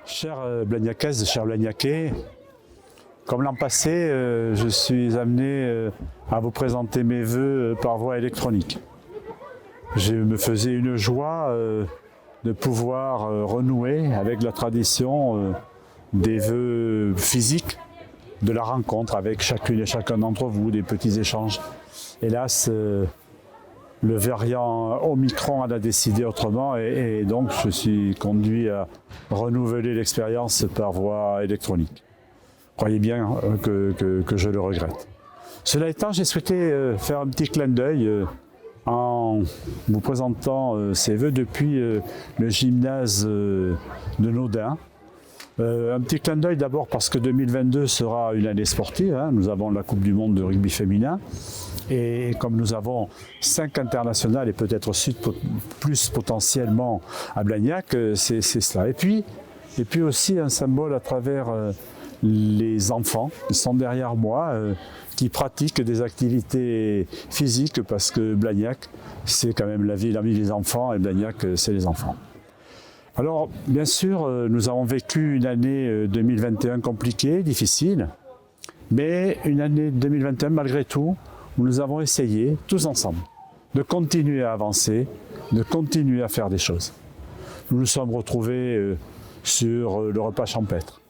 Chers Blagnacaises, chers Blagnacais, comme l'an passé, je suis amené à vous présenter mes vœux par voie électronique. Je me faisais une joie de pouvoir renouer avec la tradition des vœux physiques, de la rencontre avec chacune et chacun d'entre vous, des petits échanges. Hélas, le variant Omicron en a décidé autrement et donc je suis conduit à renouveler l'expérience par voie électronique. Croyez bien que je le regrette. Cela étant, j'ai souhaité faire un petit clin d'œil en vous présentant ces vœux depuis le gymnase de Naudin. Un petit clin d'œil d'abord parce que 2022 sera une année sportive. Hein. Nous avons la Coupe du Monde de rugby féminin. Et comme nous avons 5 internationales et peut-être plus potentiellement à Blagnac, c'est cela. Et puis aussi un symbole à travers les enfants qui sont derrière moi, qui pratiquent des activités physiques parce que Blagnac, c'est quand même la vie des enfants et Blagnac, c'est les enfants. Alors, bien sûr, nous avons vécu une année 2021 compliquée, difficile, mais une année 2021 malgré tout, où nous avons essayé, tous ensemble, de continuer à avancer, de continuer à faire des choses. Nous nous sommes retrouvés sur le repas champêtre.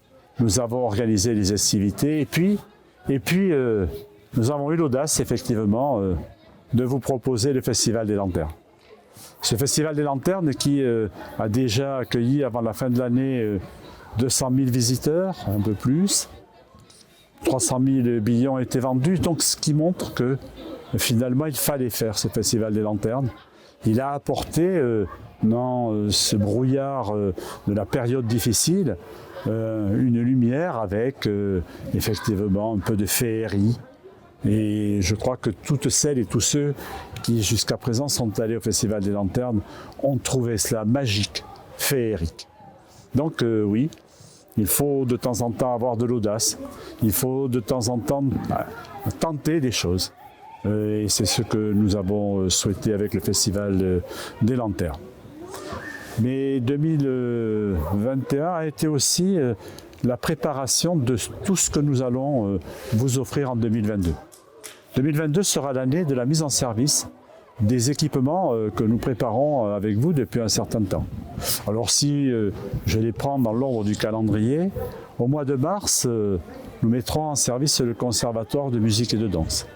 Nous avons organisé les festivités et puis nous avons eu l'audace, effectivement, de vous proposer le Festival des Lanternes. Ce Festival des Lanternes qui a déjà accueilli, avant la fin de l'année, 200 000 visiteurs, un peu plus. 300 000 billets ont été vendus, donc ce qui montre que finalement il fallait faire ce Festival des Lanternes. Il a apporté dans ce brouillard de la période difficile une lumière avec effectivement un peu de féerie. Et je crois que toutes celles et tous ceux qui jusqu'à présent sont allés au Festival des Lanternes ont trouvé cela magique, féerique. Donc oui, il faut de temps en temps avoir de l'audace, il faut de temps en temps tenter des choses. Et c'est ce que nous avons souhaité avec le Festival des Lanternes. Mais 2021 a été aussi la préparation de tout ce que nous allons vous offrir en 2022. 2022 sera l'année de la mise en service des équipements que nous préparons avec vous depuis un certain temps. Alors si je les prends dans l'ordre du calendrier, au mois de mars, nous mettrons en service le Conservatoire de musique et de danse.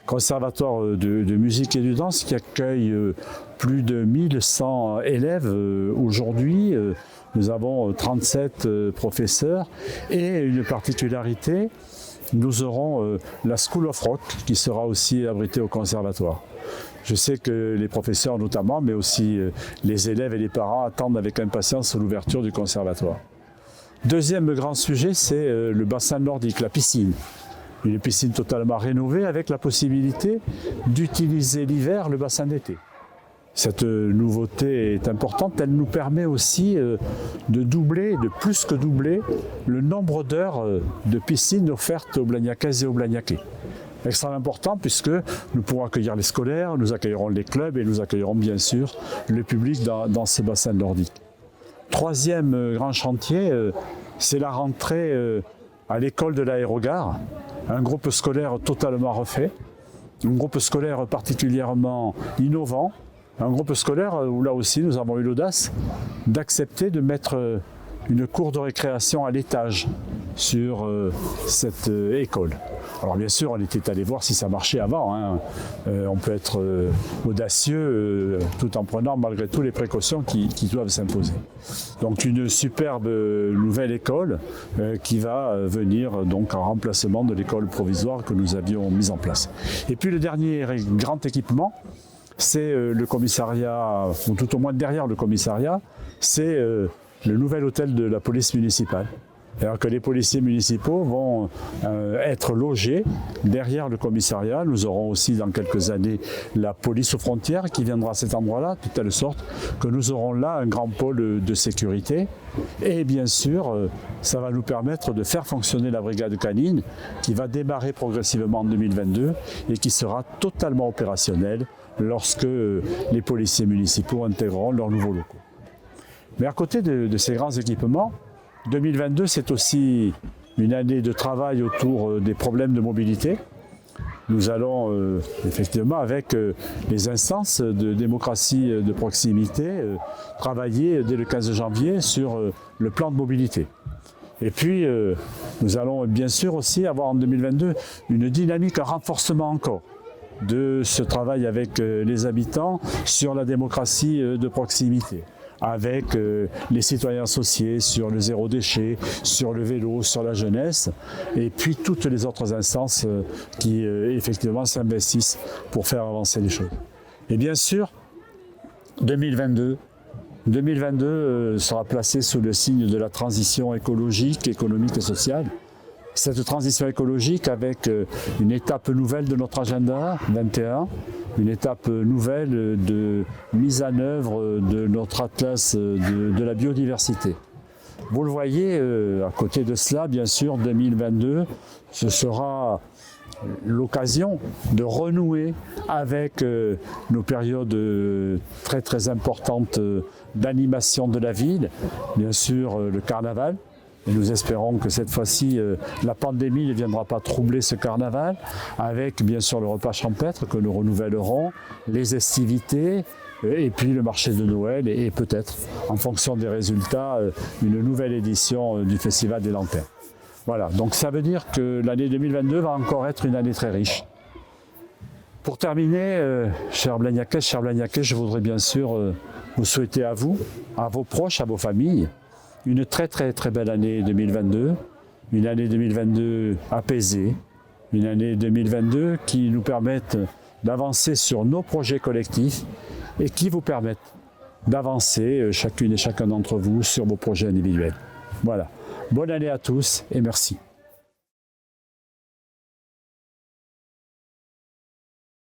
Conservatoire de musique et de danse qui accueille plus de 1100 élèves aujourd'hui. Nous avons 37 professeurs et une particularité, nous aurons la School of Rock qui sera aussi abritée au conservatoire. Je sais que les professeurs notamment, mais aussi les élèves et les parents attendent avec impatience l'ouverture du conservatoire. Deuxième grand sujet, c'est le bassin nordique, la piscine. Une piscine totalement rénovée avec la possibilité d'utiliser l'hiver le bassin d'été. Cette nouveauté est importante, elle nous permet aussi de doubler, de plus que doubler, le nombre d'heures de piscine offertes aux Blagnacaises et aux Blagnacais. Extrêmement important puisque nous pourrons accueillir les scolaires, nous accueillerons les clubs et nous accueillerons bien sûr le public dans ce bassin nordique. Troisième grand chantier, c'est la rentrée à l'école de l'aérogare, un groupe scolaire totalement refait, un groupe scolaire particulièrement innovant, un groupe scolaire où là aussi nous avons eu l'audace d'accepter de mettre une cour de récréation à l'étage sur cette école. Alors bien sûr, on était allé voir si ça marchait avant. Hein. On peut être audacieux tout en prenant malgré tout les précautions qui doivent s'imposer. Donc une superbe nouvelle école qui va venir donc en remplacement de l'école provisoire que nous avions mise en place. Et puis le dernier grand équipement, c'est le commissariat, ou tout au moins derrière le commissariat, c'est le nouvel hôtel de la police municipale. Alors que les policiers municipaux vont être logés derrière le commissariat. Nous aurons aussi dans quelques années la police aux frontières qui viendra à cet endroit-là, de telle sorte que nous aurons là un grand pôle de sécurité. Et bien sûr, ça va nous permettre de faire fonctionner la brigade canine qui va démarrer progressivement en 2022 et qui sera totalement opérationnelle lorsque les policiers municipaux intégreront leurs nouveaux locaux. Mais à côté de ces grands équipements, 2022, c'est aussi une année de travail autour des problèmes de mobilité. Nous allons effectivement, avec les instances de démocratie de proximité, travailler dès le 15 janvier sur le plan de mobilité. Et puis, nous allons bien sûr aussi avoir en 2022 une dynamique, un renforcement encore de ce travail avec les habitants sur la démocratie de proximité, avec les citoyens associés sur le zéro déchet, sur le vélo, sur la jeunesse, et puis toutes les autres instances qui effectivement s'investissent pour faire avancer les choses. Et bien sûr, 2022 sera placé sous le signe de la transition écologique, économique et sociale. Cette transition écologique avec une étape nouvelle de notre agenda 21, une étape nouvelle de mise en œuvre de notre atlas de la biodiversité. Vous le voyez, à côté de cela, bien sûr, 2022, ce sera l'occasion de renouer avec nos périodes très très importantes d'animation de la ville, bien sûr le carnaval. Et nous espérons que cette fois-ci, la pandémie ne viendra pas troubler ce carnaval, avec bien sûr le repas champêtre que nous renouvellerons, les estivités, et puis le marché de Noël, et peut-être, en fonction des résultats, une nouvelle édition du Festival des Lanternes. Voilà, donc ça veut dire que l'année 2022 va encore être une année très riche. Pour terminer, chers Blagnacais, je voudrais bien sûr vous souhaiter à vous, à vos proches, à vos familles, une très très très belle année 2022, une année 2022 apaisée, une année 2022 qui nous permette d'avancer sur nos projets collectifs et qui vous permette d'avancer chacune et chacun d'entre vous sur vos projets individuels. Voilà, bonne année à tous et merci.